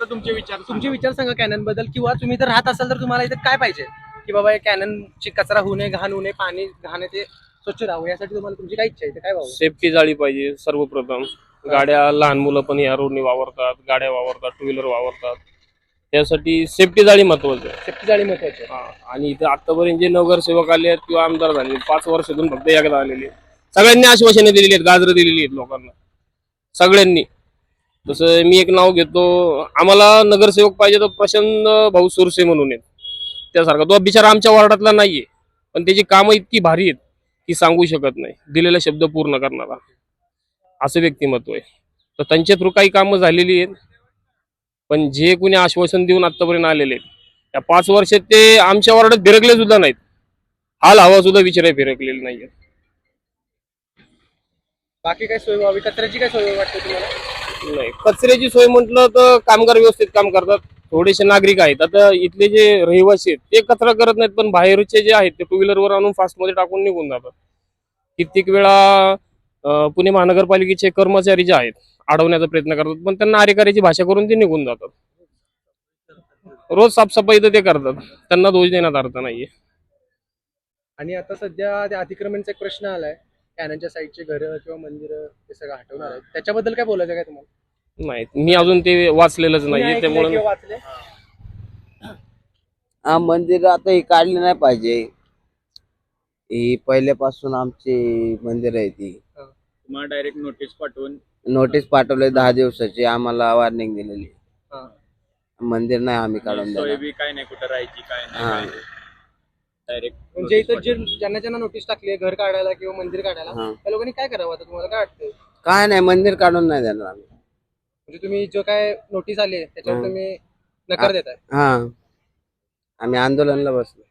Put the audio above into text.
फक्त तुमचे विचार सांगा कॅनन बद्दल, किंवा तुम्ही जर राहत असाल तर तुम्हाला इथे काय पाहिजे की बाबा या कॅननची कचरा होऊ नये, घाण होऊ नये, पाणी घाण आहे ते स्वच्छ राहू, यासाठी तुम्हाला तुमची काय इच्छा आहे, काय व्हावं? सेफ्टी जाळी पाहिजे सर्वप्रथम. गाड्या, लहान मुलं पण या रोडनी वावरतात, गाड्या वावरतात, टू व्हीलर वावरतात, त्यासाठी सेफ्टी जाळी महत्वाची आहे. सेफ्टी जाळी महत्वाची आहे. आणि इथे आतापर्यंत जे नगरसेवक आले आहेत किंवा आमदार झाले 5 वर्षातून फक्त एकदा आलेले आहेत. सगळ्यांनी आश्वासने दिलेली आहेत, गाजरं दिलेली आहेत लोकांना सगळ्यांनी. तसं मी एक नाव घेतो, आम्हाला नगरसेवक पाहिजे तर प्रशांत भाऊ सुरसे म्हणून आहेत. त्यासारखा तो बिचारा आमच्या वार्डातला नाहीये, पण त्याची कामं इतकी भारी आहेत की सांगू शकत नाही. दिलेला शब्द पूर्ण करणारा असं व्यक्तिमत्व आहे. तर त्यांच्या थ्रू काही कामं झालेली आहेत, पण जे कोणी आश्वासन देऊन आतापर्यंत आलेले आहेत त्या 5 वर्षात ते आमच्या वार्डात फिरकले सुद्धा नाहीत. हाल हवा सुद्धा विचाराय फिरकलेले नाहीये. बाकी काय सोय व्हावी, कचऱ्याची काय सोय वाटते तुम्हाला? नाही, कचऱ्याची सोय म्हटलं तर कामगार व्यवस्थित काम करतात. थोडेसे नागरिक आहेत, आता इथले जे रहिवासी आहेत ते कचरा करत नाहीत, पण बाहेरचे जे आहेत ते टू व्हीलरवर आणून फास्टमध्ये टाकून निघून जातात. कित्येक वेळा पुणे महानगरपालिकेचे कर्मचारी जे आहेत अडवण्याचा प्रयत्न करतात, पण त्यांना अधिकाऱ्याची भाषा करून ते निघून जातात. रोज साफसफाई तर ते करतात, त्यांना दोष देण्यात अर्थ नाहीये. आणि आता सध्या त्या अतिक्रमणचा एक प्रश्न आलाय, कॅननच्या साईडचे घरं किंवा मंदिरं ते सगळं हटवणार आहेत, त्याच्याबद्दल काय बोलायचं काय तुम्हाला? नाही, मी अजून ते वाचलेलंच नाहीये, त्यामुळे वाचले. मंदिर आता ही काढली नाही पाहिजे. ही पहिल्यापासून आमची मंदिर आहे ती. तुम्हाला डायरेक्ट नोटीस पाठवून नोटीस पाठवले 10 दिवसाची, आम्हाला वॉर्निंग दिलेली. हा. मंदिर नाही आम्ही काढून सोय देणार. बी काय नाही, कुठं राहायची काय हा. नाही, डायरेक्ट म्हणजे इथं जे ज्यांना नोटीस टाकली घर काढायला किंवा मंदिर काढायला, हा. त्या लोकांनी काय करावं आता तुम्हाला काय वाटतं? काय नाही, मंदिर काढून नाही देणार आम्ही. म्हणजे तुम्ही जो काय नोटीस आली त्याच्यावर हा. तुम्ही नकार देताय? हा, आम्ही आंदोलनला बसलो.